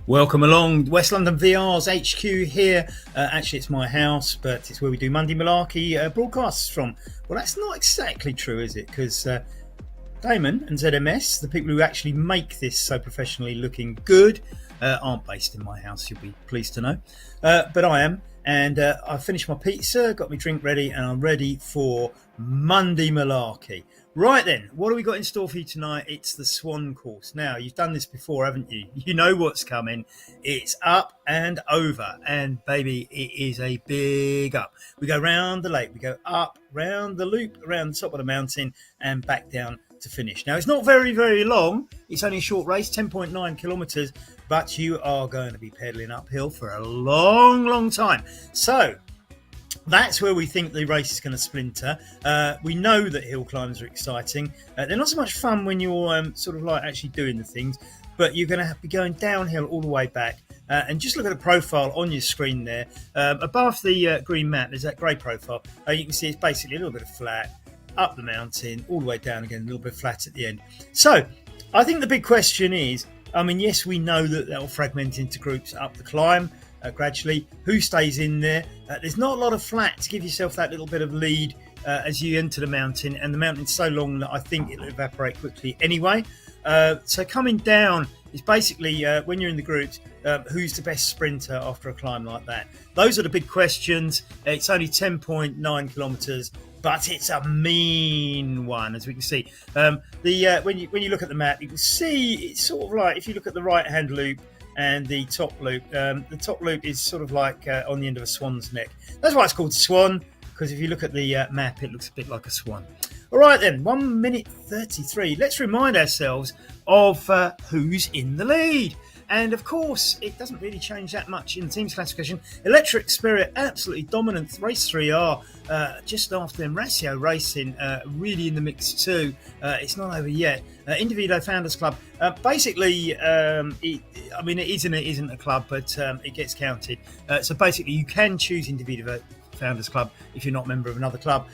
Welcome along, West London VR's HQ here. Actually, it's my house, but it's where we do Monday Malarkey broadcasts from. Well, that's not exactly true, is it? Because Damon and ZMS, the people who actually make this so professionally looking good, aren't based in my house, you'll be pleased to know. But I am, and I finished my pizza, got my drink ready, and I'm ready for Monday Malarkey. Right then, what have we got in store for you tonight? It's the Swan course. Now, you've done this before, haven't you? You know what's coming. It's up and over. And, baby, it is a big up. We go round the lake. We go up, round the loop, around the top of the mountain, and back down to finish. Now, it's not very, very long. It's only a short race, 10.9 kilometres. But you are going to be pedalling uphill for a long, long time. So that's where we think the race is going to splinter. We know that hill climbs are exciting. They're not so much fun when you're sort of like actually doing the things, but you're going to be going downhill all the way back. And just look at the profile on your screen there. Above the green map, there's that grey profile. You can see it's basically a little bit of flat, up the mountain, all the way down again, a little bit flat at the end. So I think the big question is, I mean, yes, we know that they'll fragment into groups up the climb. Gradually, who stays in there? There's not a lot of flat to give yourself that little bit of lead as you enter the mountain, and the mountain's so long that I think it'll evaporate quickly anyway. So coming down is basically when you're in the groups, who's the best sprinter after a climb like that? Those are the big questions. It's only 10.9 kilometres, but it's a mean one, as we can see. When you look at the map, you can see it's sort of like if you look at the right-hand loop and the top loop. The top loop is sort of like on the end of a swan's neck. That's why it's called Swan, because if you look at the map, it looks a bit like a swan. All right then, 1 minute 33. Let's remind ourselves of who's in the lead. And of course, it doesn't really change that much in the team's classification. Electric Spirit, absolutely dominant. Race 3R, just after them. Ratio Racing, really in the mix too. It's not over yet. IndieVelo Founders Club, basically, it is and it isn't a club, but it gets counted. So basically, you can choose IndieVelo Founders Club if you're not a member of another club.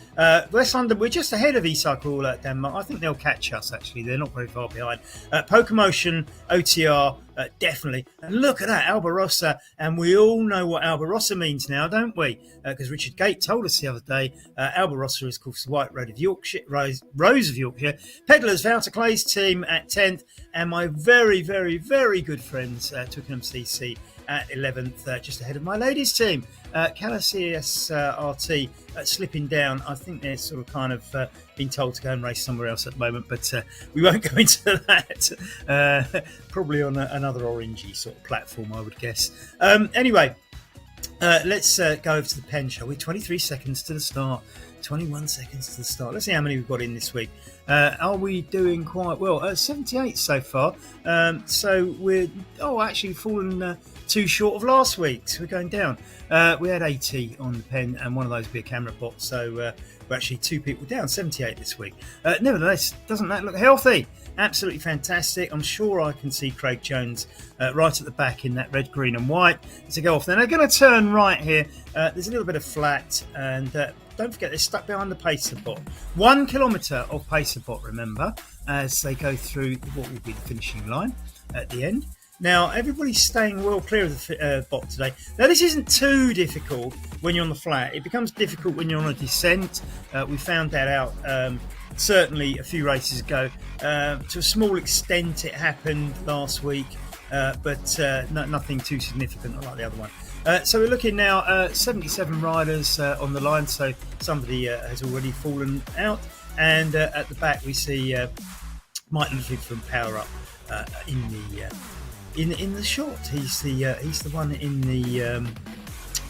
West London, we're just ahead of eCycle Denmark. I think they'll catch us, actually. They're not very far behind. Pokemotion, OTR, definitely. And look at that, Albarossa. And we all know what Albarossa means now, don't we? Because Richard Gate told us the other day, Albarossa is called the White Road of Yorkshire, Rose of Yorkshire. Pedlars, Wouter Clay's team at 10th. And my very, very, very good friends, Twickenham CC, at 11th, just ahead of my ladies' team. Calasius RT slipping down. I think they're sort of kind of been told to go and race somewhere else at the moment, but we won't go into that. Probably on another orangey sort of platform, I would guess. Anyway, let's go over to the pen, shall we? 23 seconds to the start. 21 seconds to the start. Let's see how many we've got in this week. Are we doing quite well? 78 so far. So we're actually fallen too short of last week. So we're going down. We had 80 on the pen, and one of those would be a camera bot. So we're actually 2 people down. 78 this week. Nevertheless, doesn't that look healthy? Absolutely fantastic. I'm sure I can see Craig Jones right at the back in that red, green and white as they go off. Then they're going to turn right here. There's a little bit of flat, and don't forget they're stuck behind the pacer bot. 1 kilometre of pacer bot, remember, as they go through what will be the finishing line at the end. Now, everybody's staying well clear of the bot today. Now, this isn't too difficult when you're on the flat. It becomes difficult when you're on a descent. We found that out certainly a few races ago. To a small extent, it happened last week, but nothing too significant like the other one. So we're looking now 77 riders on the line, so somebody has already fallen out. And at the back we see Mike Ludwig from Power Up in the short. He's the one in the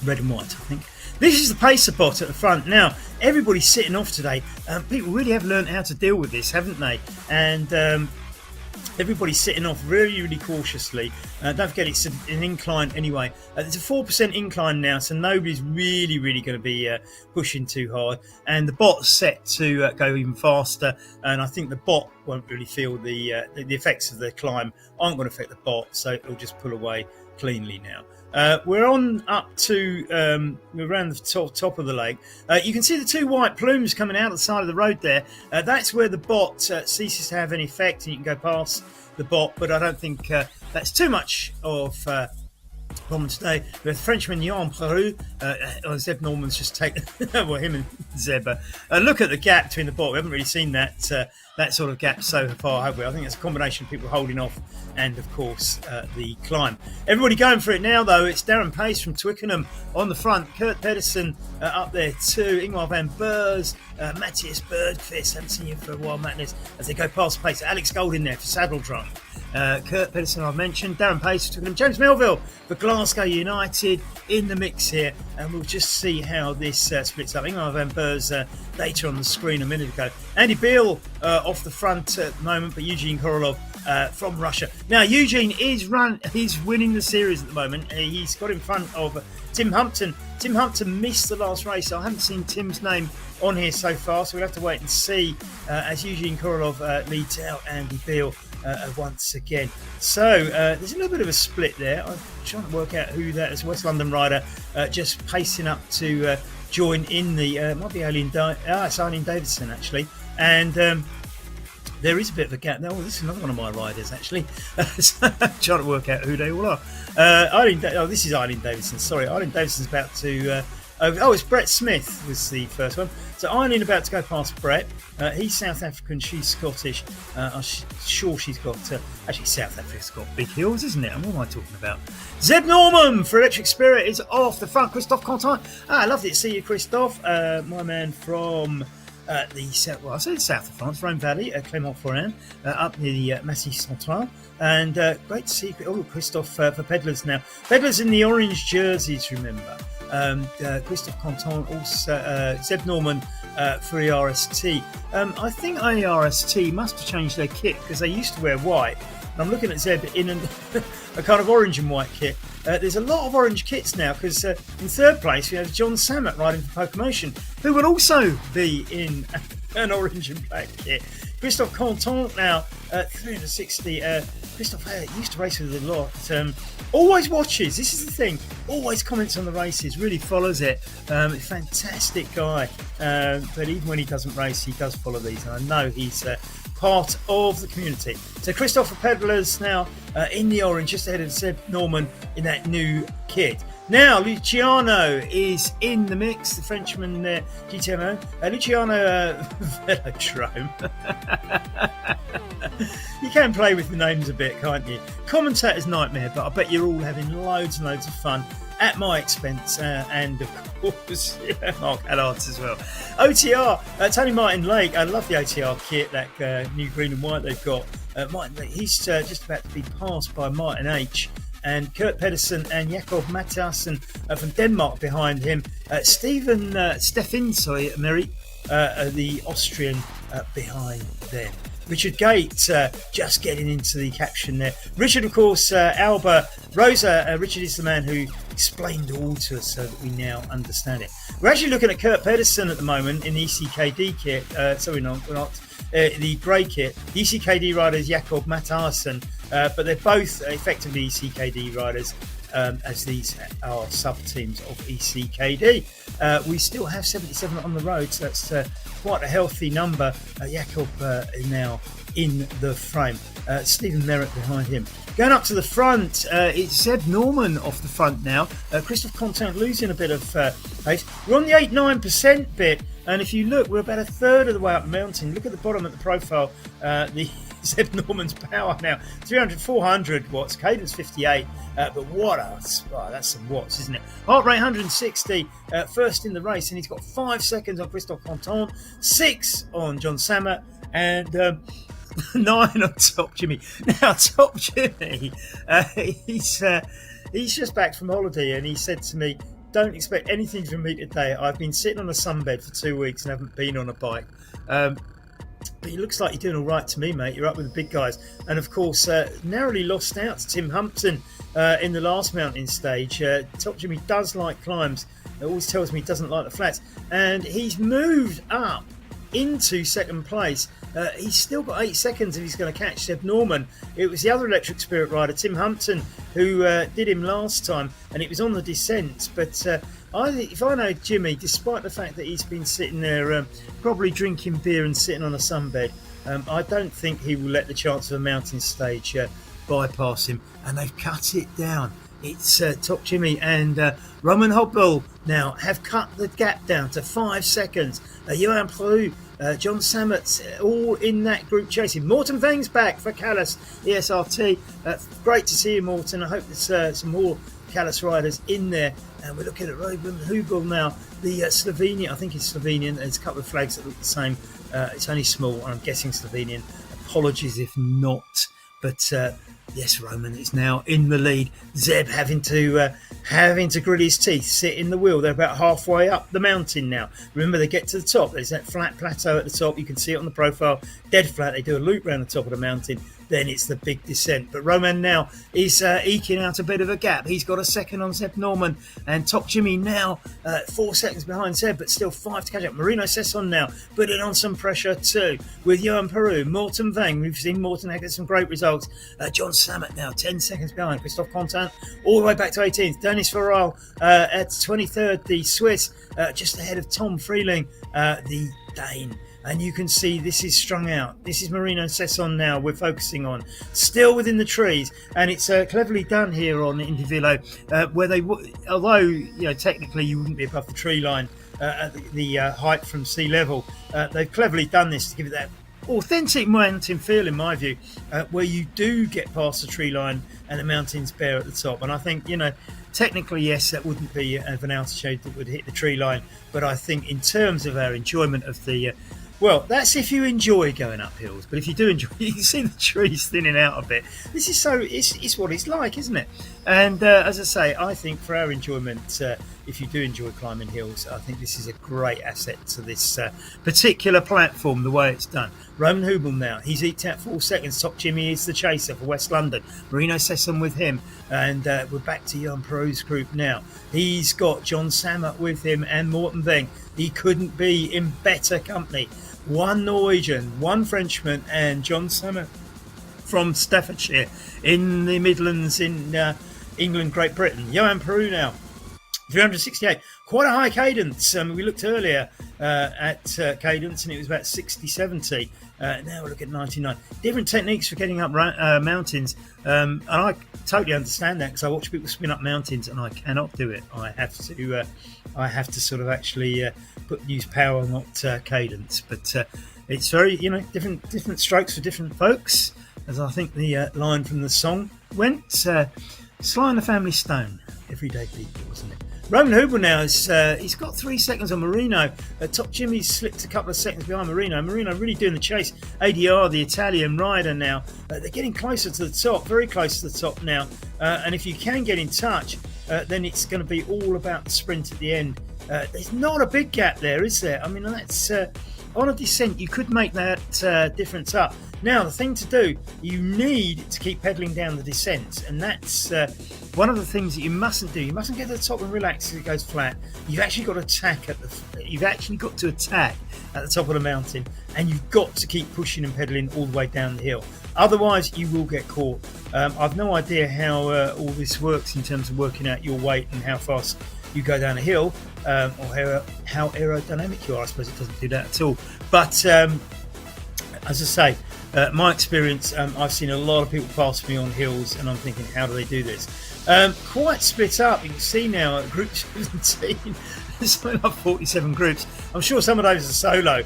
red and white, I think. This is the pacer bot at the front. Now, everybody's sitting off today. People really have learned how to deal with this, haven't they? And everybody's sitting off really, really cautiously. Don't forget, it's an incline anyway. It's a 4% incline now, so nobody's really, really going to be pushing too hard. And the bot's set to go even faster. And I think the bot won't really feel the effects of the climb aren't going to affect the bot, so it'll just pull away cleanly now. We're on up to we're around the top of the lake. You can see the 2 white plumes coming out of the side of the road there. That's where the bot ceases to have any effect, and you can go past the bot, but I don't think that's too much of on today. We have the Frenchman Jan Peru. Zeb Norman's just taken well, him and Zeb. Look at the gap between the bottom. We haven't really seen that sort of gap so far, have we? I think it's a combination of people holding off and, of course, the climb. Everybody going for it now, though. It's Darren Pace from Twickenham on the front. Kurt Pedersen up there too. Ingmar van Beers, Matthias Bergqvist. Haven't seen you for a while, Matthias, as they go past Pace. Alex Gold in there for Saddle Drum. Kurt Pedersen, I've mentioned. Darren Pace for Twickenham. James Melville for Glasgow United in the mix here. And we'll just see how this splits up. Ingmar van Beers data on the screen a minute ago. Andy Beale off the front at the moment, but Eugene Korolov from Russia. Now, Eugene is winning the series at the moment. He's got in front of Tim Humpton. Tim Humpton missed the last race. I haven't seen Tim's name on here so far, so we'll have to wait and see as Eugene Korolov leads out Andy Beale once again. So there's a little bit of a split there. I'm trying to work out who that is. West London rider just pacing up to join in the might be it's Eileen Davidson actually, and there is a bit of a gap. Oh, this is another one of my riders actually. So I'm trying to work out who they all are. This is Eileen Davidson. Sorry, Eileen Davidson's about to. It's Brett Smith was the first one. So Eileen about to go past Brett. He's South African, she's Scottish. I'm sure she's got... actually, South Africa's got big hills, isn't it? And what am I talking about? Zeb Norman for Electric Spirit is off the front. Christophe Quentin. Lovely to see you, Christophe. My man from... the south of France, Rhone Valley, Clément Foran, up near the Massif Central, and great to see Christophe for Pedlars now. Pedlars in the orange jerseys, remember. Christophe Quentin, also Zeb Norman for ERST. I think ERST must have changed their kit because they used to wear white. And I'm looking at Zeb in a kind of orange and white kit. There's a lot of orange kits now because in third place we have John Sammet riding for Pokemotion, who will also be in an orange and black kit. Christophe Quentin now 360. Christophe used to race with a lot. Always watches. This is the thing. Always comments on the races. Really follows it. Fantastic guy. But even when he doesn't race, he does follow these, and I know he's part of the community. So Christopher Pedlars now in the orange, just ahead of Zeb Norman in that new kit. Now Luciano is in the mix, the Frenchman there, GTMO. Luciano Velodrome. You can play with the names a bit, can't you? Commentator's nightmare, but I bet you're all having loads and loads of fun at my expense, and of course Mark Allard's as well. OTR, Tony Martin Lake. I love the OTR kit, that new green and white they've got. Martin Lake, he's just about to be passed by Martin H. And Kurt Pedersen and Jakob Mathiasen from Denmark behind him. Stefan Meri, the Austrian, behind them. Richard Gate just getting into the caption there. Richard, of course, Alba Rosa. Richard is the man who explained all to us so that we now understand it. We're actually looking at Kurt Pedersen at the moment in the ECKD kit. We're not. The grey kit. The ECKD riders Jakob Mathiasen, but they're both effectively ECKD riders, as these are sub-teams of ECKD. We still have 77 on the road, so that's quite a healthy number. Jakob now in the frame. Stephen Merritt behind him. Going up to the front, it's Zeb Norman off the front now. Christophe Quentin losing a bit of pace. We're on the 8-9% bit, and if you look, we're about a third of the way up the mountain. Look at the bottom at the profile. The Zeb Norman's power now 300-400 watts, cadence 58, but what else? Oh, that's some watts, isn't it? Heart rate 160, first in the race, and he's got 5 seconds on Christophe Quentin, 6 on John Sammet, and 9 on Top Jimmy. Now Top Jimmy, he's just back from holiday, and he said to me, don't expect anything from me today. I've been sitting on a sunbed for 2 weeks and haven't been on a bike. But it looks like you're doing all right to me, mate. You're up with the big guys. And, of course, narrowly lost out to Tim Humpton in the last mountain stage. Top Jimmy does like climbs. It always tells me he doesn't like the flats. And he's moved up into second place. He's still got 8 seconds if he's going to catch Zeb Norman. It was the other Electric Spirit rider, Tim Humpton, who did him last time, and it was on the descent. But if I know Jimmy, despite the fact that he's been sitting there probably drinking beer and sitting on a sunbed, I don't think he will let the chance of a mountain stage bypass him, and they've cut it down. It's Top Jimmy and Roman Hobble now have cut the gap down to 5 seconds. Johan Preux, John Samet, all in that group chasing. Morten Veng's back for Callas ESRT. Great to see you, Morten. I hope there's some more Callas riders in there. And we're looking at Roman Hubel now, the Slovenian. I think it's Slovenian. There's a couple of flags that look the same. It's only small, and I'm guessing Slovenian. Apologies if not. But yes, Roman is now in the lead. Zeb having to grit his teeth, sit in the wheel. They're about halfway up the mountain now. Remember, they get to the top. There's that flat plateau at the top. You can see it on the profile. Dead flat. They do a loop around the top of the mountain. Then it's the big descent. But Roman now is eking out a bit of a gap. He's got a second on Zeb Norman. And Top Jimmy now 4 seconds behind Zeb, but still 5 to catch up. Marino Sesson now putting on some pressure too. With Johan Preux, Morten Veng. We've seen Morten get some great results. John Samet now 10 seconds behind. Christophe Contant all the way back to 18th. Dennis Farrell at 23rd. The Swiss just ahead of Tom Freeling, the Dane. And you can see this is strung out. This is Marino Sesson now we're focusing on. Still within the trees. And it's cleverly done here on IndieVelo, where they, although technically you wouldn't be above the tree line at the height from sea level, they've cleverly done this to give it that authentic mountain feel, in my view, where you do get past the tree line and the mountain's bare at the top. And I think, technically, yes, that wouldn't be of an altitude that would hit the tree line. But I think in terms of our enjoyment of the... well, that's if you enjoy going up hills. But if you do enjoy, you can see the trees thinning out a bit. This is it's what it's like, isn't it? And as I say, I think for our enjoyment, if you do enjoy climbing hills, I think this is a great asset to this particular platform, the way it's done. Roman Hubel now, he's eked out 4 seconds. Top Jimmy is the chaser for West London. Marino Sesson with him. And we're back to Johan Preux's group now. He's got John Samet with him and Morten Veng. He couldn't be in better company. One Norwegian, one Frenchman, and John Samet from Staffordshire in the Midlands in England, Great Britain. Johan Preux now, 368. Quite a high cadence. We looked earlier at cadence and it was about 60, 70. Now we look at 99. Different techniques for getting up mountains. And I totally understand that because I watch people spin up mountains and I cannot do it. I have to sort of actually use power, not cadence. But it's very, different strokes for different folks. As I think the line from the song went. Sly and the Family Stone. Everyday people, wasn't it? Roman Hubel now he's got 3 seconds on Marino. Top Jimmy's slipped a couple of seconds behind Marino. Marino really doing the chase. ADR, the Italian rider now, they're getting closer to the top, very close to the top now. And if you can get in touch, then it's going to be all about the sprint at the end. There's not a big gap there, is there? I mean, that's on a descent, you could make that difference up. Now, the thing to do, you need to keep pedalling down the descent, and that's one of the things that you mustn't do. You mustn't get to the top and relax as it goes flat. You've actually got to attack at the top of the mountain, and you've got to keep pushing and pedaling all the way down the hill. Otherwise, you will get caught. I've no idea how all this works in terms of working out your weight and how fast you go down a hill, or how aerodynamic you are. I suppose it doesn't do that at all. But as I say, my experience, I've seen a lot of people pass me on hills, and I'm thinking, how do they do this? Quite split up. You can see now at Group 17, there's something like 47 groups. I'm sure some of those are solo.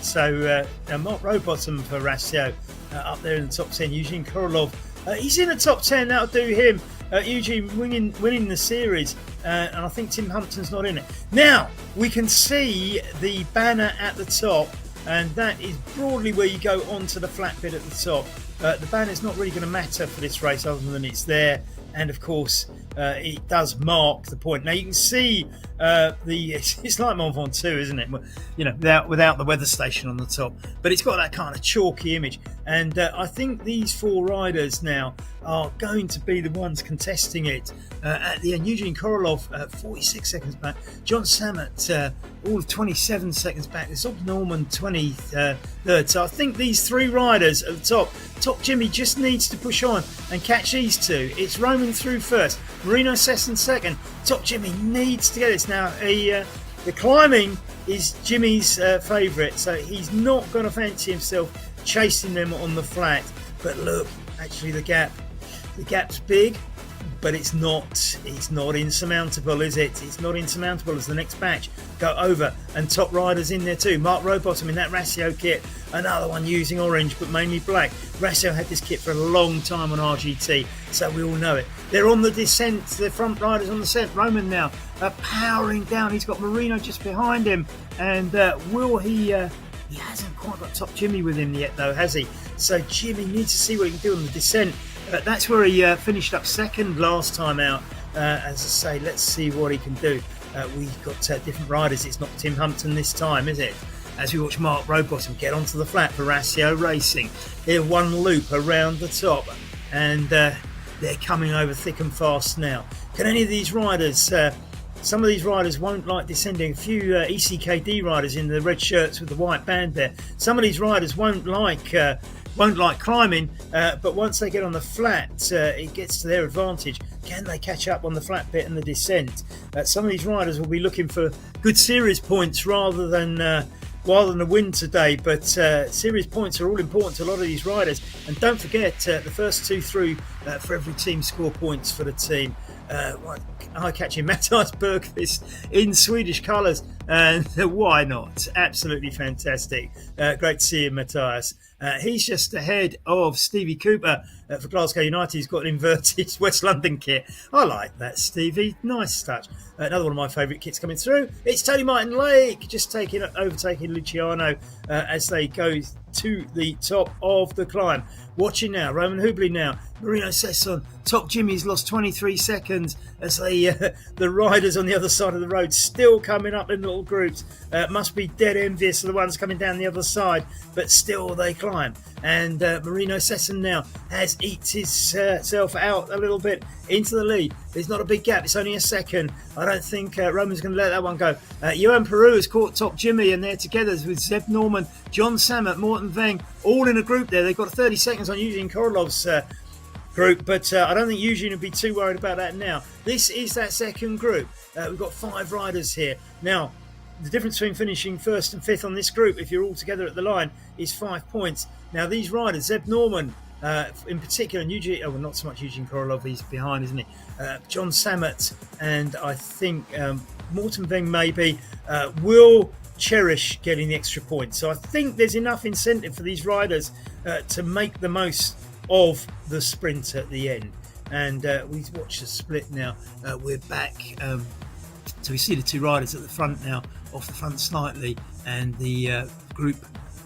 So Mark Rowbottom for Rasio up there in the top 10. Eugene Korolov, he's in the top 10. That'll do him. Eugene winning the series, and I think Tim Humpton's not in it. Now, we can see the banner at the top, and that is broadly where you go onto the flat bit at the top. The banner's not really going to matter for this race other than it's there, and of course it does mark the point. Now you can see it's like Mont Ventoux, isn't it? Without the weather station on the top, but it's got that kind of chalky image. And I think these 4 riders now are going to be the ones contesting it at the end. Eugene Korolov 46 seconds back, John Samet all of 27 seconds back, Zob Norman 23rd. So I think these 3 riders at the top. Top Jimmy just needs to push on and catch these 2. It's Roman through first, Marino Sesson second. Top Jimmy needs to get this now. The climbing is Jimmy's favourite, so he's not going to fancy himself chasing them on the flat. But look actually the gap's big, but it's not insurmountable, is it? It's not insurmountable as the next batch go over, and top riders in there too. Mark Rowbottom in that Racio kit, another one using orange but mainly black. Racio had this kit for a long time on RGT, so we all know it. They're on the descent, the front riders on the descent. Roman now powering down. He's got Marino just behind him, and will he hasn't quite got Top Jimmy with him yet though, has he? So Jimmy needs to see what he can do on the descent. That's where he finished up second last time out. As I say, let's see what he can do. We've got different riders. It's not Tim Humpton this time, is it? As we watch Mark Rowbottom get onto the flat for Racio Racing. They're one loop around the top, and they're coming over thick and fast now. Can any of these riders... some of these riders won't like descending. A few ECKD riders in the red shirts with the white band there. Some of these riders won't like climbing, but once they get on the flat, it gets to their advantage. Can they catch up on the flat bit and the descent? Some of these riders will be looking for good series points rather than a win today, but series points are all important to a lot of these riders. And don't forget, the first two through for every team score points for the team. Eye-catching Mattias Bergqvist in Swedish colours, and why not? Absolutely fantastic. Great to see him, Mattias. He's just ahead of Stevie Cooper for Glasgow United. He's got an inverted West London kit. I like that, Stevie. Nice touch. Another one of my favourite kits coming through. It's Tony Martin Lake just overtaking Luciano as they go to the top of the climb. Watching now, Roman Hubley now, Marino Sesson, Top Jimmy's lost 23 seconds as the riders on the other side of the road still coming up in little groups. Must be dead envious of the ones coming down the other side, but still they climb. And Marino Sesson now has eked himself out a little bit into the lead. There's not a big gap, it's only a second. I don't think Roman's going to let that one go. Johan Peru has caught Top Jimmy, and they're together with Zeb Norman, John Samet, Morten Veng, all in a group there. They've got 30 seconds on Eugene Korolov's group, but I don't think Eugene would be too worried about that now. This is that second group. We've got 5 riders here. Now, the difference between finishing first and fifth on this group, if you're all together at the line, is 5 points. Now, these riders, Zeb Norman in particular, and Eugene, not so much Eugene Korolov, he's behind, isn't he? John Samet and I think Morten Veng maybe will cherish getting the extra points. So I think there's enough incentive for these riders to make the most of the sprint at the end. And we watch the split now. We're back. So we see the 2 riders at the front now, off the front slightly, and the group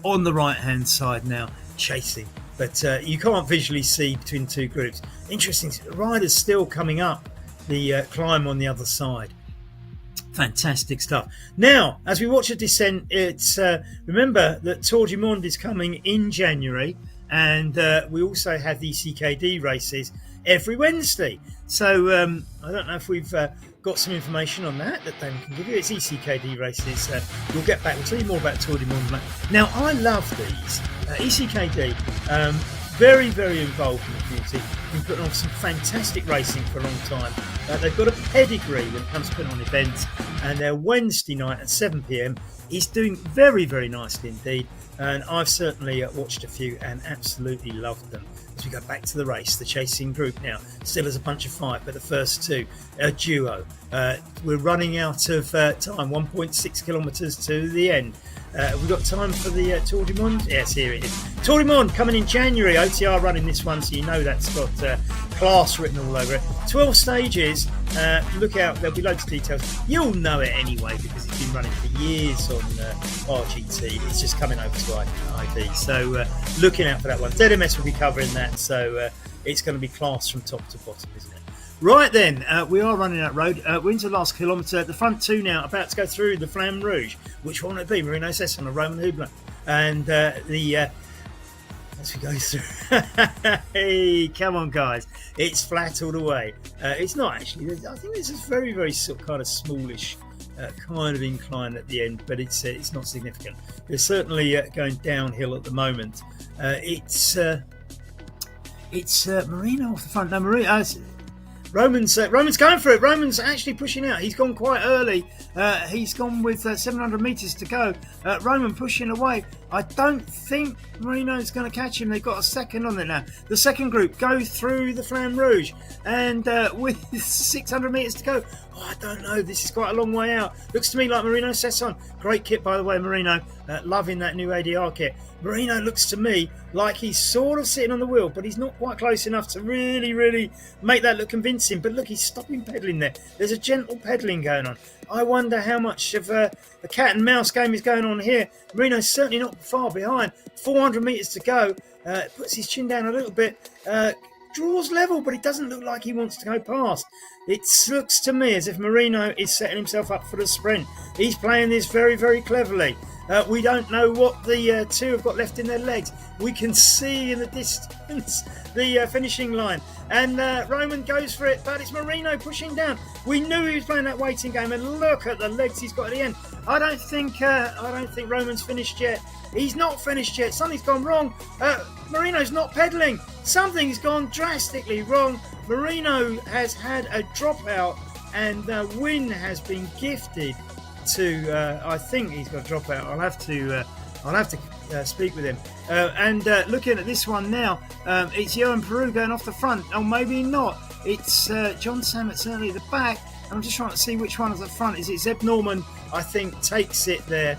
on the right-hand side now chasing. But you can't visually see between 2 groups. Interesting, riders still coming up the climb on the other side. Fantastic stuff. Now, as we watch the descent, it's remember that Tour du Monde is coming in January, and we also have the CKD races every Wednesday. So I don't know if we've got some information on that Damon can give you. It's ECKD races. We'll get back. We'll tell you more about Tour du Monde. Now, I love these. ECKD, very, very involved in the community. Been putting on some fantastic racing for a long time. They've got a pedigree when it comes to putting on events, and their Wednesday night at 7 p.m. is doing very, very nicely indeed. And I've certainly watched a few and absolutely loved them. As we go back to the race, the chasing group now still as a bunch of 5, but the first 2 a duo. We're running out of time, 1.6 kilometres to the end. We've got time for the Tour du Monde. Yes, here it is. Tour du Monde coming in January. OTR running this one, so you know that's got class written all over it. 12 stages. Look out, there'll be loads of details. You'll know it anyway because it's been running for years on RGT. It's just coming over to ID. So looking out for that one. ZMS will be covering that, so it's going to be class from top to bottom, isn't it? Right then, we are running that road. We're into the last kilometre. The front 2 now about to go through the Flamme Rouge. Which one will it be? Marino Sesson or Roman Hubler? And as we go through, hey, come on, guys! It's flat all the way. It's not actually. I think this is very, very sort of kind of smallish, kind of incline at the end, but it's not significant. It's certainly going downhill at the moment. It's Marino off the front. No, Marino. Roman's going for it. Roman's actually pushing out. He's gone quite early. He's gone with 700 metres to go. Roman pushing away. I don't think Marino's going to catch him. They've got a second on there now. The second group go through the Flamme Rouge, and with 600 metres to go. I don't know. This is quite a long way out. Looks to me like Marino Sesson. Great kit, by the way, Marino. Loving that new ADR kit. Marino looks to me like he's sort of sitting on the wheel, but he's not quite close enough to really make that look convincing. But look, he's stopping pedalling there. There's a gentle pedalling going on. I wonder how much of a cat and mouse game is going on here. Marino's certainly not far behind. 400 metres to go. Puts his chin down a little bit. Draws level, but it doesn't look like he wants to go past. It looks to me as if Marino is setting himself up for the sprint. He's playing this very cleverly. We don't know what the two have got left in their legs. We can see in the distance the finishing line. And Roman goes for it, but it's Marino pushing down. We knew he was playing that waiting game, and look at the legs he's got at the end. I don't think Roman's finished yet. He's not finished yet. Something's gone wrong. Marino's not pedalling. Something's gone drastically wrong. Marino has had a dropout, and the win has been gifted to. I think he's got a dropout. I'll have to speak with him. And looking at this one now, it's Johan Peru going off the front. Oh, maybe not. It's John Samet certainly at the back. I'm just trying to see which one is at the front. Is it Zeb Norman? I think takes it there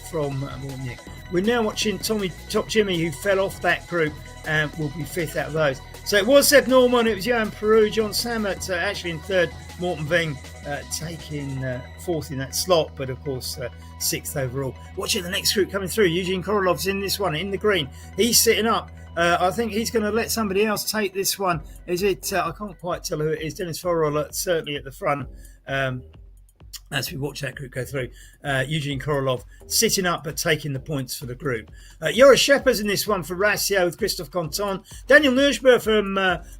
from Mortnick. We're now watching Top Jimmy, who fell off that group and will be fifth out of those. So it was Zeb Norman, it was Johan Peru, John Samet actually in third, Morten Ving taking fourth in that slot, but of course sixth overall. Watching the next group coming through, Eugene Korolov's in this one, in the green. He's sitting up. I think he's going to let somebody else take this one. Is it? I can't quite tell who it is. Dennis Forrell certainly at the front. As we watch that group go through, Eugene Korolov sitting up but taking the points for the group. Joris Shepherd's in this one for Ratio with Christophe Conton. Daniel Nurschber from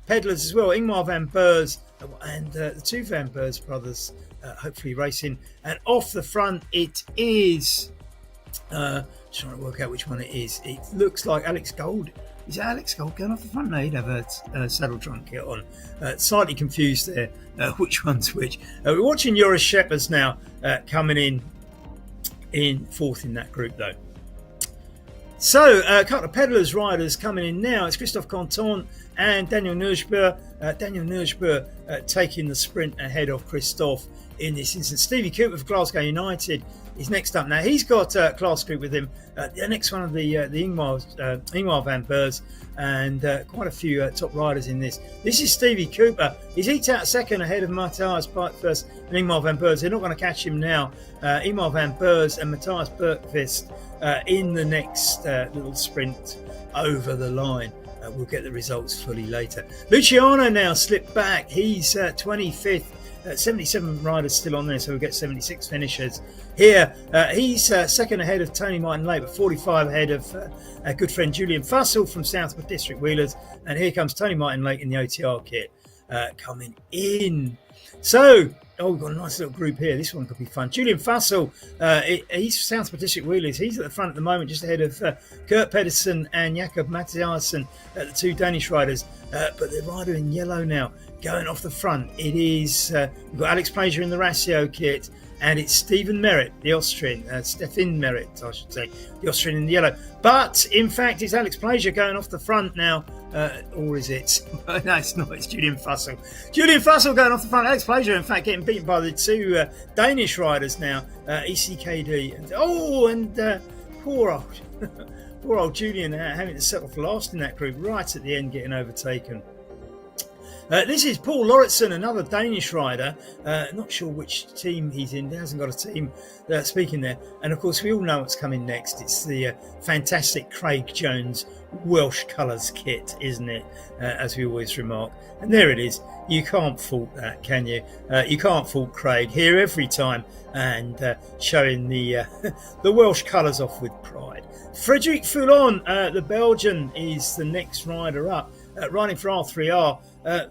Pedlers as well. Ingmar van Beurs and the two Van Beurs brothers hopefully racing. And off the front it is... trying to work out which one it is. It looks like Alex Gold. Is it Alex Gold going off the front? No, he'd have a saddle trunk kit on. Slightly confused there, which one's which. We're watching Joris Shepherd's now coming in fourth in that group though. So a couple of Pedalers riders coming in now. It's Christophe Conton and Daniel Nurschber. Daniel Nurschber taking the sprint ahead of Christophe in this instance. Stevie Cooper for Glasgow United is next up. Now he's got a class group with him. The next one of the Ingmar van Beurs and quite a few top riders in this. This is Stevie Cooper. He's eked out second ahead of Matthias Bergqvist and Ingmar van Beurs. They're not going to catch him now. Ingmar van Beurs and Matthias Bergqvist in the next little sprint over the line. We'll get the results fully later. Luciano now slipped back. He's 25th. 77 riders still on there, so we'll get 76 finishers here. He's second ahead of Tony Martin Lake, but 45 ahead of our good friend Julian Fussell from Southwood District Wheelers. And here comes Tony Martin Lake in the OTR kit coming in. So, we've got a nice little group here. This one could be fun. Julian Fussell, he's Southwood District Wheelers. He's at the front at the moment, just ahead of Kurt Pedersen and Jakob Mathiasen, the two Danish riders. But the rider in yellow now, going off the front, it is we've got Alex Plager in the Ratio kit, and it's Stephen Merritt, the Austrian, Stefan Merritt, I should say, the Austrian in the yellow. But in fact, it's Alex Plager going off the front now, or is it? No, it's not. It's Julian Fussell. Julian Fussell going off the front. Alex Plager, in fact, getting beaten by the two Danish riders now, ECKD, and poor old Julian having to settle for last in that group, right at the end, getting overtaken. This is Paul Lauritsen, another Danish rider. Not sure which team he's in. He hasn't got a team speaking there. And of course, we all know what's coming next. It's the fantastic Craig Jones Welsh Colours kit, isn't it? As we always remark. And there it is. You can't fault that, can you? You can't fault Craig here every time, and showing the the Welsh colours off with pride. Frederic Foulon, the Belgian, is the next rider up, riding for R3R.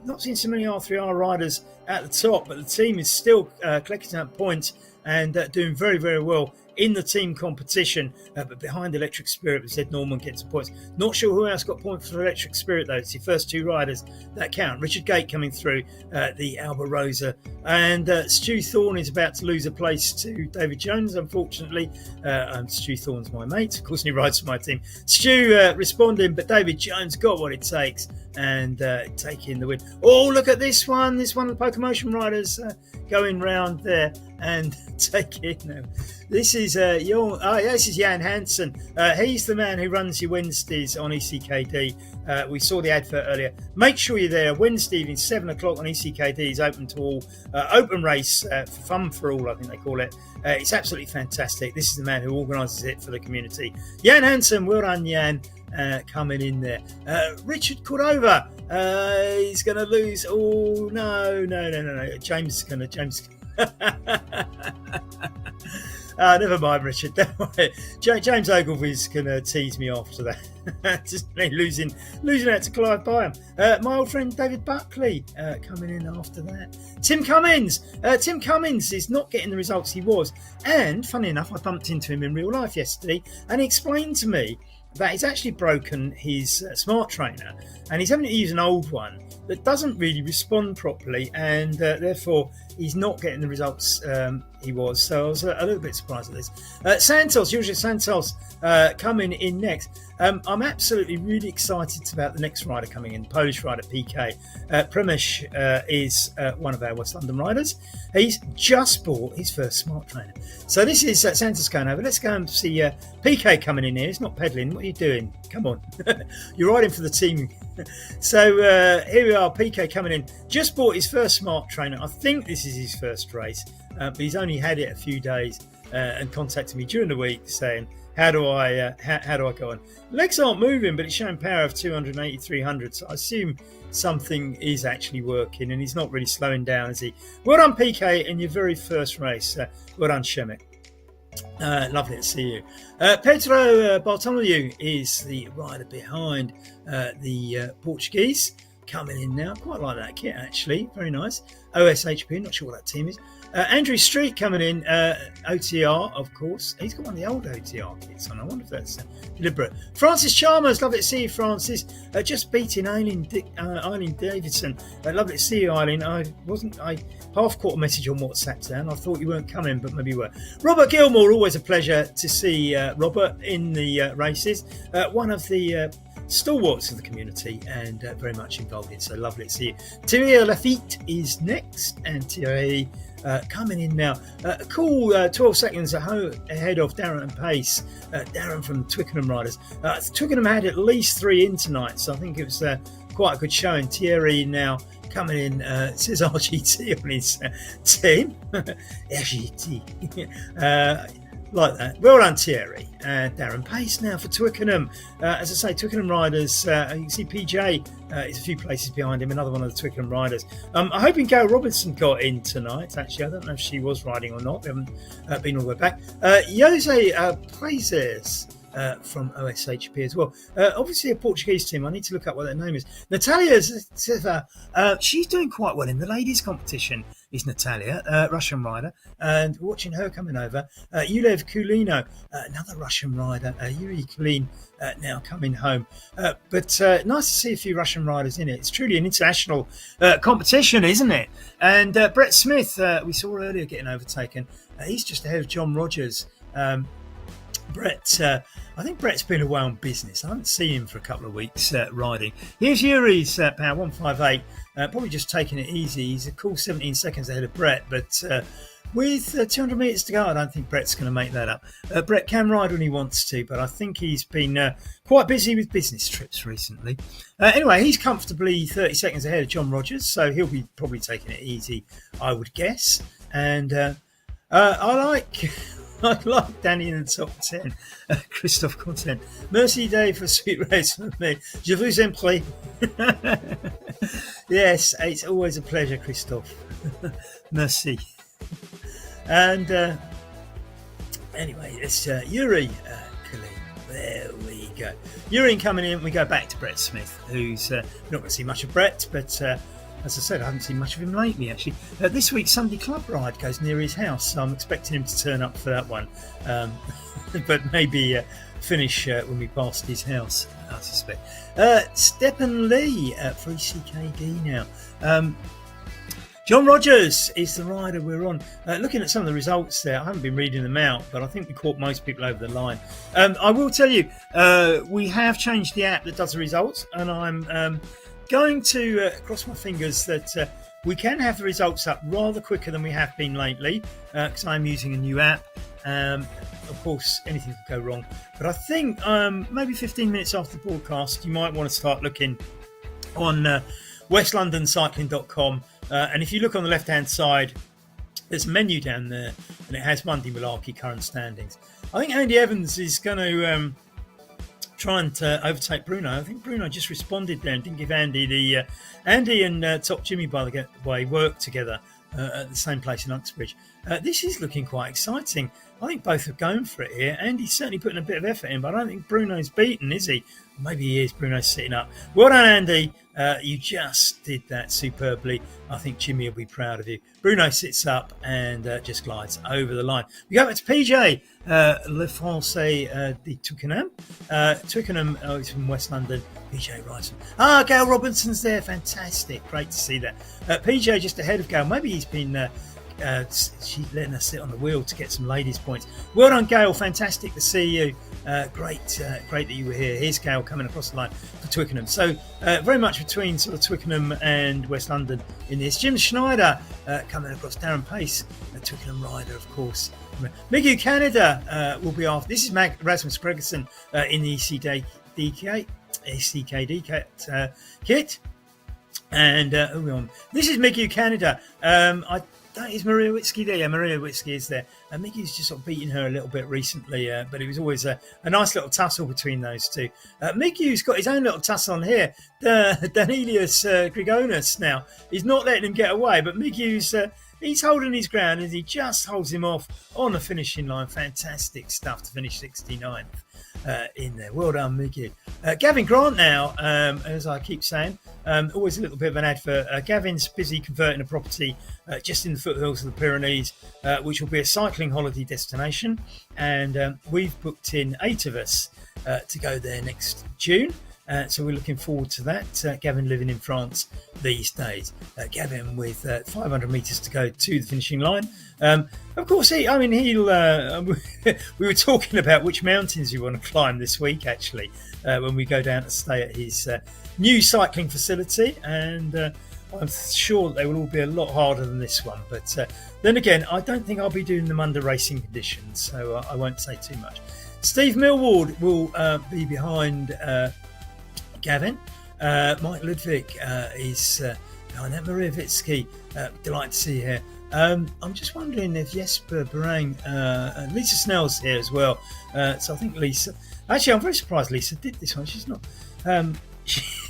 Not seen so many R3R riders at the top, but the team is still collecting up points. and doing very, very well in the team competition, but behind Electric Spirit, with Zed Norman getting some points. Not sure who else got points for Electric Spirit, though. It's the first two riders that count. Richard Gate coming through, the Alba Rosa, and Stu Thorne is about to lose a place to David Jones, unfortunately. Stu Thorne's my mate, of course, and he rides for my team. Stu responding, but David Jones got what it takes and taking the win. Oh, look at this one. This one of the Pokemotion riders going round there and taking them. This is this is Jan Hansen. He's the man who runs your Wednesdays on ECKD. We saw the advert earlier. Make sure you're there. Wednesday evening, 7 o'clock on ECKD is open to all. Open race, for fun for all, I think they call it. It's absolutely fantastic. This is the man who organises it for the community. Jan Hansen, well done, Jan. Coming in there. Richard Cordova. He's going to lose. Oh, no. James. Never mind, Richard. Don't worry. James Ogilvy's going to tease me after that. Just losing out to Clive Byam. My old friend David Buckley coming in after that. Tim Cummins. Tim Cummins is not getting the results he was. And, funny enough, I bumped into him in real life yesterday, and he explained to me that he's actually broken his smart trainer, and he's having to use an old one that doesn't really respond properly, and therefore he's not getting the results he was. So I was a little bit surprised at this. Santos, Jorge Santos, coming in next. I'm absolutely really excited about the next rider coming in, Polish rider PK. Primož is one of our West London riders. He's just bought his first smart trainer. So this is Santos going over. Let's go and see PK coming in here. He's not pedalling. What are you doing? Come on. You're riding for the team. So here we are, PK coming in. Just bought his first smart trainer. I think this is his first race, but he's only had it a few days and contacted me during the week saying, how do I go on? Legs aren't moving, but it's showing power of 280, 300. So I assume something is actually working, and he's not really slowing down, is he? Well done, PK, in your very first race. Well done, Shemek. Lovely to see you. Pedro Bartolomeu is the rider behind the Portuguese. Coming in now. Quite like that kit, actually. Very nice. OSHP, not sure what that team is. Andrew Street coming in. OTR, of course. He's got one of the old OTR kits on. I wonder if that's deliberate. Francis Chalmers. Lovely to see you, Francis. Just beating Eileen Davidson. Lovely to see you, Eileen. I half caught a message on WhatsApp today, and I thought you weren't coming, but maybe you were. Robert Gilmore. Always a pleasure to see Robert in the races. One of the stalwarts of the community and very much involved in, so lovely to see you. Thierry Lafitte is next, and Thierry coming in now. A cool 12 seconds ahead of Darren and Pace. Darren from Twickenham Riders. Twickenham had at least 3 in tonight, so I think it was quite a good showing. Thierry now coming in, it says RGT on his team. RGT. Like that. Well done, Thierry. Darren Pace now for Twickenham. As I say, Twickenham Riders, you can see PJ is a few places behind him, another one of the Twickenham Riders. I'm hoping Gail Robinson got in tonight, actually. I don't know if she was riding or not. We haven't been all the way back. Jose Plazes from OSHP as well. Obviously a Portuguese team. I need to look up what their name is. Natalia Ziva, she's doing quite well in the ladies competition, is Natalia, Russian rider, and watching her coming over. Yulev Kulino, another Russian rider. Yuri Kulin now coming home. But nice to see a few Russian riders in it. It's truly an international competition, isn't it? And Brett Smith, we saw earlier getting overtaken. He's just ahead of John Rogers. Brett, I think Brett's been away on business. I haven't seen him for a couple of weeks riding. Here's Yuri's power, 158. Probably just taking it easy. He's a cool 17 seconds ahead of Brett, but with 200 metres to go, I don't think Brett's going to make that up. Brett can ride when he wants to, but I think he's been quite busy with business trips recently. Anyway, he's comfortably 30 seconds ahead of John Rogers, so he'll be probably taking it easy, I would guess. And I like Danny in the top 10. Christophe Content. Merci Dave for a sweet race with me. Je vous en prie. Yes, it's always a pleasure, Christophe. Merci. And anyway, it's Yuri Kulin. There we go. Yuri coming in. We go back to Brett Smith, who's not going to see much of Brett, but as I said, I haven't seen much of him lately, actually. This week's Sunday Club ride goes near his house, so I'm expecting him to turn up for that one. But maybe finish when we passed his house, I suspect. Stepan Lee for ECKD now. John Rogers is the rider we're on. Looking at some of the results there, I haven't been reading them out, but I think we caught most people over the line. I will tell you, we have changed the app that does the results, and I'm going to cross my fingers that we can have the results up rather quicker than we have been lately, because I'm using a new app. Of course, anything could go wrong. But I think maybe 15 minutes after the broadcast, you might want to start looking on westlondoncycling.com. And if you look on the left-hand side, there's a menu down there, and it has Monday Malarkey current standings. I think Andy Evans is going to try and overtake Bruno. I think Bruno just responded there and didn't give Andy the... Andy and Top Jimmy, by the way, work together at the same place in Uxbridge. This is looking quite exciting. I think both are going for it here. Andy's certainly putting a bit of effort in, but I don't think Bruno's beaten, is he? Maybe he is. Bruno's sitting up. Well done, Andy. You just did that superbly. I think Jimmy will be proud of you. Bruno sits up and just glides over the line. We go back to PJ, Le Français de Twickenham. Twickenham is from West London. PJ rides from... Gail Robinson's there. Fantastic. Great to see that. PJ just ahead of Gail. Maybe he's been... she's letting us sit on the wheel to get some ladies' points. Well done, Gail. Fantastic to see you. Great that you were here. Here's Gail coming across the line for Twickenham. So very much between sort of Twickenham and West London in this. Jim Schneider coming across. Darren Pace, a Twickenham rider, of course. Migu Canada will be off. This is Rasmus Gregerson in the ECKD kit. And who are we on? This is Migu Canada. That is Maria Witsky there. Yeah, Maria Witsky is there. Mickey's just sort of beating her a little bit recently, but it was always a nice little tussle between those two. Mickey's got his own little tussle on here. Danelius Grigonis now. He's not letting him get away, but Mickey's he's holding his ground and he just holds him off on the finishing line. Fantastic stuff to finish 69th in there. Well done, Mickey. Gavin Grant now, as I keep saying, always a little bit of an advert. Gavin's busy converting a property just in the foothills of the Pyrenees, which will be a cycling holiday destination. And we've booked in 8 of us to go there next June. So we're looking forward to that. Gavin living in France these days. Gavin with 500 metres to go to the finishing line. Of course, he'll. We were talking about which mountains you want to climb this week, actually, when we go down to stay at his new cycling facility. And I'm sure they will all be a lot harder than this one. But then again, I don't think I'll be doing them under racing conditions, so I won't say too much. Steve Millward will be behind Gavin. Mike Ludwig is behind that. Maria Witsky, delighted to see you here. I'm just wondering if Jesper Barang, Lisa Snell's here as well. So I think Lisa... Actually, I'm very surprised Lisa did this one. She's not...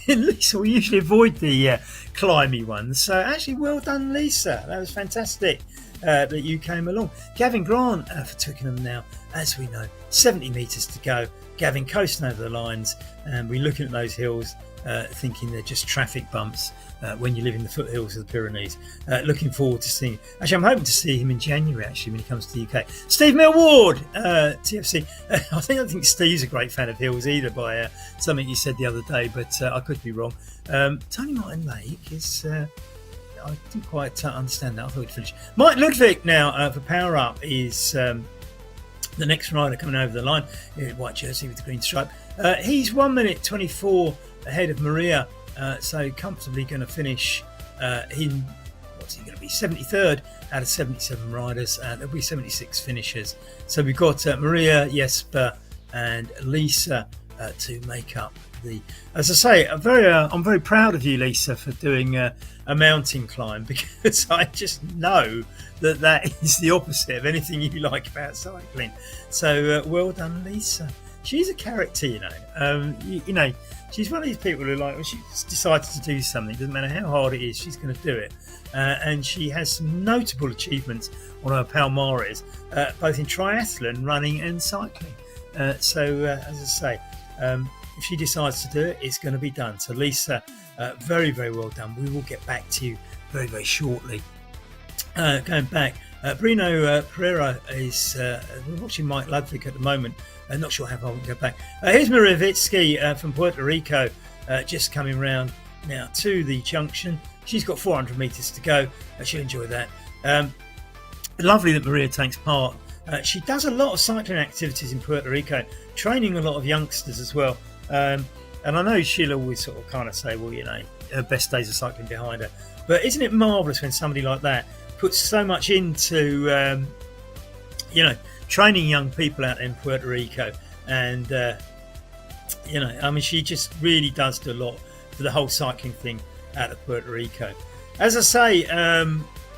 Lisa will usually avoid the climby ones. So actually, well done, Lisa. That was fantastic that you came along. Gavin Grant for Twickenham now. As we know, 70 metres to go. Gavin coasting over the lines, and we're looking at those hills, thinking they're just traffic bumps when you live in the foothills of the Pyrenees. Looking forward to seeing. Actually, I'm hoping to see him in January. Actually, when he comes to the UK. Steve Millward, TFC. I think Steve's a great fan of hills either, by something he said the other day, but I could be wrong. Tony Martin Lake is. I didn't quite understand that. I thought he'd finish. Mike Ludwig now for Power Up is. The next rider coming over the line, white jersey with the green stripe. He's 1 minute 24 ahead of Maria, so comfortably going to finish in, what's he going to be, 73rd out of 77 riders. There'll be 76 finishers. So we've got Maria, Jesper and Lisa to make up the... As I say, I'm very proud of you, Lisa, for doing a mountain climb, because I just know that is the opposite of anything you like about cycling. So well done, Lisa. She's a character, you know. She's one of these people who, like, when she's decided to do something, doesn't matter how hard it is, she's going to do it. And she has some notable achievements on her palmares, both in triathlon, running and cycling. So as I say, if she decides to do it, it's going to be done. So Lisa, very, very well done. We will get back to you very, very shortly. Going back, Bruno Pereira is we're watching Mike Ludwig at the moment. Not sure how far we can go back. Here's Maria Vitsky from Puerto Rico, just coming round now to the junction. She's got 400 metres to go. She'll enjoy that. Lovely that Maria takes part. She does a lot of cycling activities in Puerto Rico, training a lot of youngsters as well. And I know she'll always sort of kind of say, well, you know, her best days of cycling behind her. But isn't it marvellous when somebody like that puts so much into, you know, training young people out in Puerto Rico? And, you know, I mean, she just really does do a lot for the whole cycling thing out of Puerto Rico. As I say,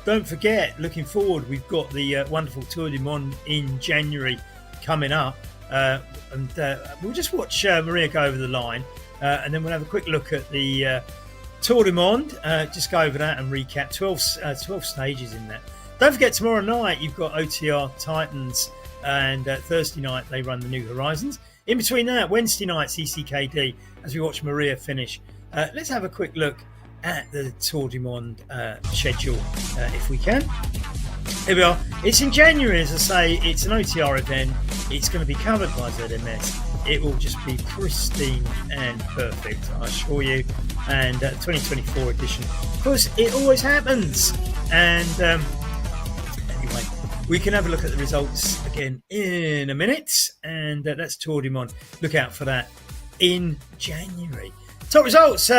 don't forget, looking forward, we've got the wonderful Tour du Monde in January coming up. And we'll just watch Maria go over the line. And then we'll have a quick look at the Tour du Monde. Just go over that and recap. 12 stages in that. Don't forget, tomorrow night, you've got OTR Titans. And Thursday night, they run the New Horizons. In between that, Wednesday night's ECKD as we watch Maria finish. Let's have a quick look at the Tour du Monde schedule, if we can. Here we are. It's in January, as I say. It's an OTR event. It's going to be covered by ZMS. It will just be pristine and perfect, I assure you. And 2024 edition. Of course, it always happens. And anyway, we can have a look at the results again in a minute. And that's Tour du Monde. Look out for that in January. Top results,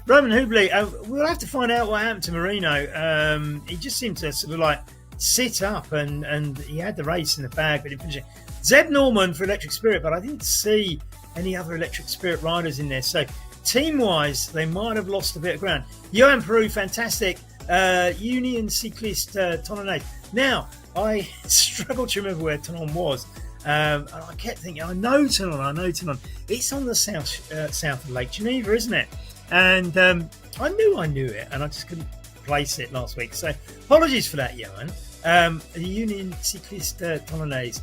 Roman Hubli. We'll have to find out what happened to Marino. He just seemed to sort of like sit up and he had the race in the bag, but he finished it. Zeb Norman for Electric Spirit, but I didn't see any other Electric Spirit riders in there. So team-wise, they might have lost a bit of ground. Johan Peru, fantastic. Union Cycliste Tononnet. Now, I struggled to remember where Tonon was. And I kept thinking, I know Tonon. It's on the south of Lake Geneva, isn't it? And I knew it, and I just couldn't place it last week. So apologies for that, Johan. The Union Cycliste Tononnet.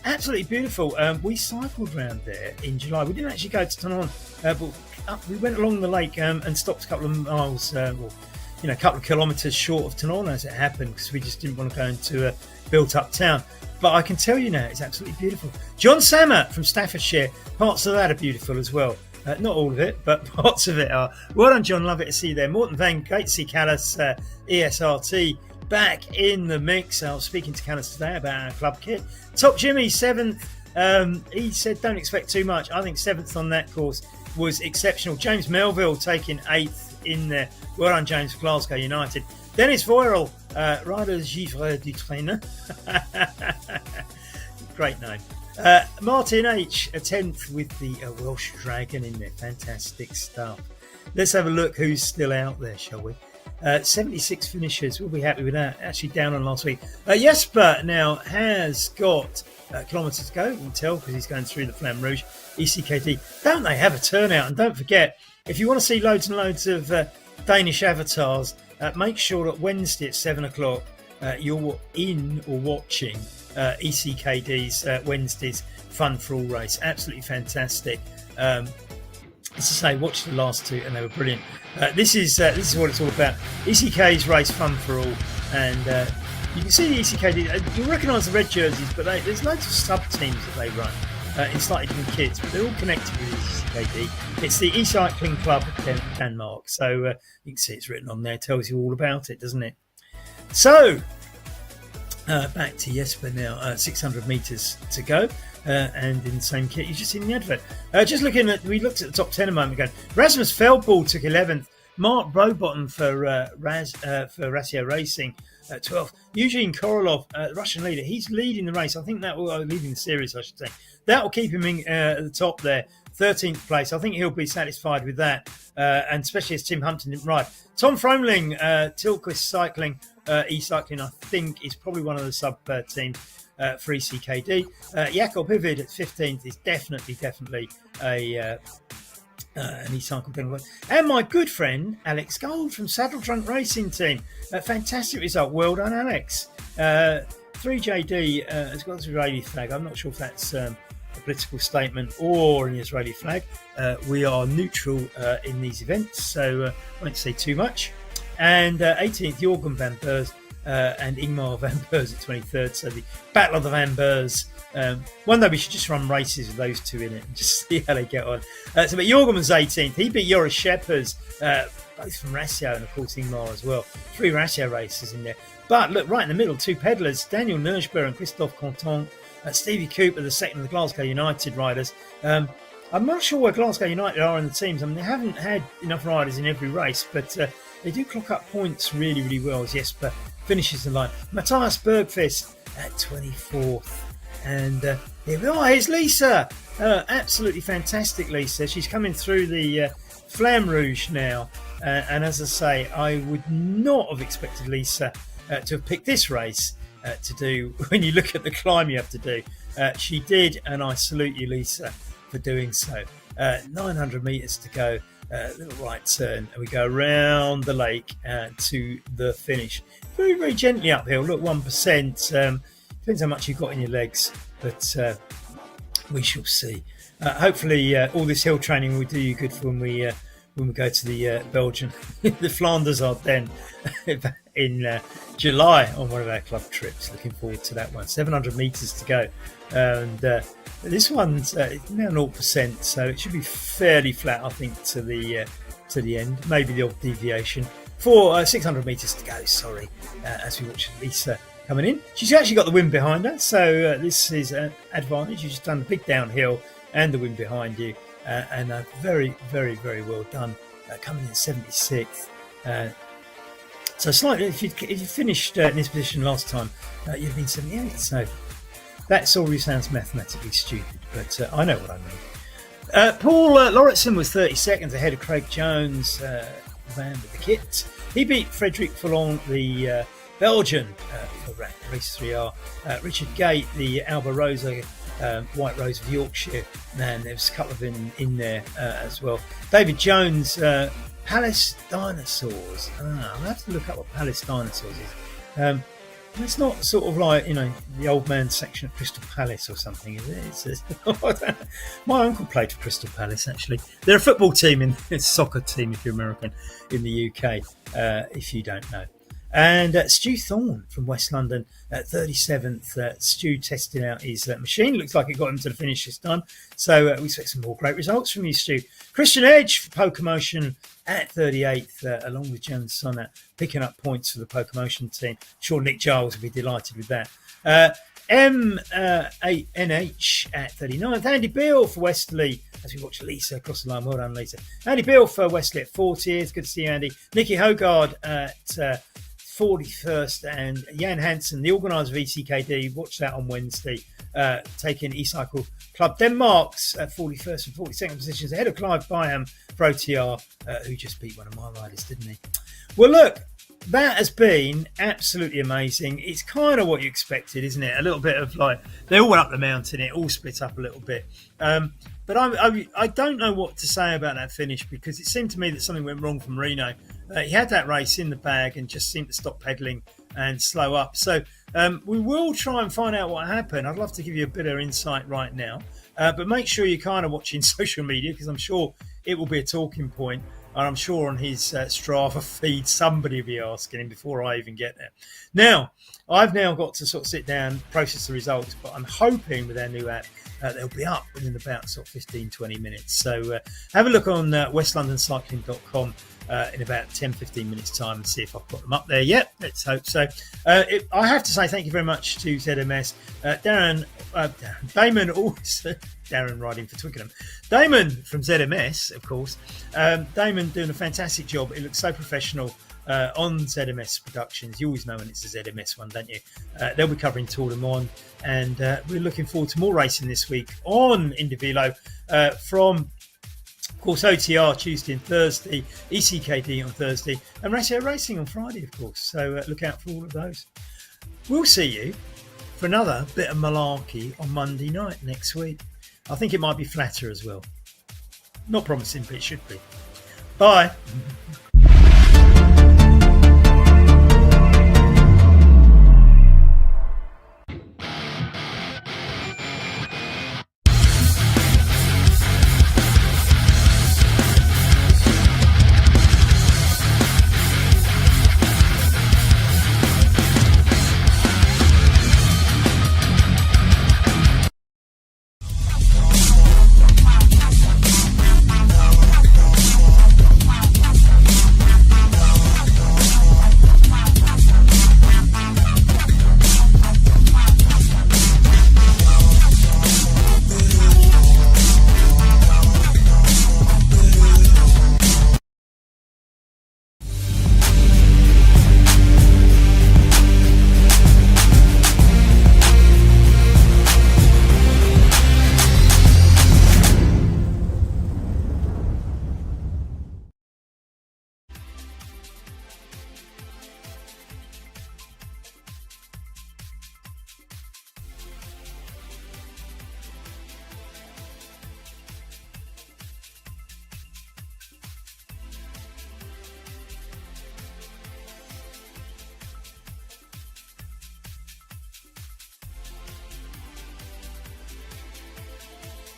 Absolutely beautiful. We cycled round there in July. We didn't actually go to Tonon, but we went along the lake and stopped a couple of miles, a couple of kilometres short of Tonon as it happened, because we just didn't want to go into a built-up town. But I can tell you now, it's absolutely beautiful. John Sammer from Staffordshire. Parts of that are beautiful as well. Not all of it, but parts of it are. Well done, John. Love it to see you there. Morton Van, great to see Callis, ESRT, back in the mix. I was speaking to Callis today about our club kit. Top Jimmy, 7th. He said, don't expect too much. I think 7th on that course was exceptional. James Melville taking 8th in there. Well done, James, for Glasgow United. Dennis Voirel, rider Givre du Trainer. Great name. Martin H, a 10th with the Welsh Dragon in there. Fantastic stuff. Let's have a look who's still out there, shall we? 76 finishers. We'll be happy with that. Actually down on last week. Jesper now has got kilometres to go. You can tell because he's going through the Flamme Rouge. ECKD. Don't they have a turnout? And don't forget, if you want to see loads and loads of Danish avatars, make sure that Wednesday at 7 o'clock you're in or watching ECKD's Wednesday's Fun for All race. Absolutely fantastic. As I say, watched the last two and they were brilliant. This is what it's all about. ECK's race, Fun for All, and you can see the ECKD. You'll recognise the red jerseys, but there's loads of sub teams that they run in slightly different kits, but they're all connected with ECKD. It's the E-Cycling Club of Denmark, so you can see it's written on there. Tells you all about it, doesn't it? So back to Jesper now. 600 metres to go. And in the same kit, you've just seen the advert. We looked at the top 10 a moment ago. Rasmus Feldball took 11th. Mark Brobottom for Ratio Racing, 12th. Eugene Korolov, the Russian leader, he's leading the race. I think that will leading the series, I should say. That will keep him at the top there, 13th place. I think he'll be satisfied with that, and especially as Tim Humpton didn't ride. Tom Froemling, Tilquist Cycling, E-Cycling, I think is probably one of the sub teams. For ECKD. Jakob Hivid at 15th is definitely an e-cycle thing. And my good friend Alex Gold from Saddle Trunk Racing Team. A fantastic result. Well done, Alex. 3JD has got the Israeli flag. I'm not sure if that's a political statement or an Israeli flag. We are neutral in these events, so I won't say too much. And 18th, Jorgen van Beurs and Ingmar van Beurs at 23rd. So the Battle of the Van Beurs. One day we should just run races with those two in it and just see how they get on. But Jorgen was 18th. He beat Joris Scheppers, both from Ratio and of course Ingmar as well. 3 Ratio races in there. But look, right in the middle, 2 pedallers, Daniel Nerschber and Christophe Contant. Stevie Cooper, the second of the Glasgow United riders. I'm not sure where Glasgow United are in the teams. I mean, they haven't had enough riders in every race, but they do clock up points really, really well as Jesper finishes the line. Matthias Bergqvist at 24th. And here we are, here's Lisa. Absolutely fantastic, Lisa. She's coming through the Flamme Rouge now. And as I say, I would not have expected Lisa to have picked this race to do when you look at the climb you have to do. She did, and I salute you, Lisa, for doing so. 900 metres to go. Little right turn, and we go around the lake to the finish. Very, very gently uphill. Look, 1%. Depends how much you've got in your legs, but we shall see. Hopefully, all this hill training will do you good for when we go to the Belgian, the Flanders Ardennes in July on one of our club trips. Looking forward to that one. 700 metres to go, and this one's now 0%, so it should be fairly flat, I think, to the end. Maybe the odd deviation. For 600 metres to go. Sorry, as we watch Lisa coming in. She's actually got the wind behind her, so this is an advantage. You've just done the big downhill and the wind behind you, and very, very, very well done. Coming in 76th. So slightly, if you finished in this position last time, you'd have been 78. So that already sounds mathematically stupid, but I know what I mean. Paul Lauritsen was 30 seconds ahead of Craig Jones, van with the kit. He beat Frederic Follon, the Belgian, for race 3R. Richard Gate, the Alba Rosa, White Rose of Yorkshire. Man, there was a couple of them in there as well. David Jones, Palace Dinosaurs. I'll have to look up what Palace Dinosaurs is. It's not sort of like, the old man section at Crystal Palace or something, is it? My uncle played for Crystal Palace, actually. They're a football team, it's a soccer team if you're American, in the UK, if you don't know. And Stu Thorne from West London at 37th. Stu testing out his machine. Looks like it got him to the finish this time. So we expect some more great results from you, Stu. Christian Edge for Pokemotion at 38th, along with Jones Sonat, picking up points for the Pokemotion team. I'm sure Nick Giles will be delighted with that. M8NH at 39th. Andy Beale for Westerly, as we watch Lisa across the line. Well done, Lisa. Andy Beale for Westerly at 40th. Good to see you, Andy. Nicky Hogard at 41st, and Jan Hansen, the organiser of ECKD, watch that on Wednesday, taking E-Cycle Club Denmark's 41st and 42nd positions ahead of Clive Byham for OTR, who just beat one of my riders, didn't he? Well, look, that has been absolutely amazing. It's kind of what you expected, isn't it? A little bit of like, they all went up the mountain, it all split up a little bit. But I don't know what to say about that finish, because it seemed to me that something went wrong from Reno. He had that race in the bag and just seemed to stop pedalling and slow up. So we will try and find out what happened. I'd love to give you a bit of insight right now. But make sure you're kind of watching social media, because I'm sure it will be a talking point. And I'm sure on his Strava feed, somebody will be asking him before I even get there. Now, I've now got to sort of sit down, process the results, but I'm hoping with our new app, they'll be up within about sort of 15, 20 minutes. So have a look on westlondoncycling.com in about 10, 15 minutes time and see if I've got them up there yet. Let's hope so. I have to say thank you very much to ZMS. Damon, always Darren riding for Twickenham. Damon from ZMS, of course. Damon doing a fantastic job. It looks so professional on ZMS Productions. You always know when it's a ZMS one, don't you? They'll be covering Tour de Monde, and we're looking forward to more racing this week on IndieVelo from, of course, OTR Tuesday and Thursday, ECKD on Thursday, and Ratio Racing on Friday, of course. So look out for all of those. We'll see you for another bit of malarkey on Monday night next week. I think it might be flatter as well. Not promising, but it should be. Bye.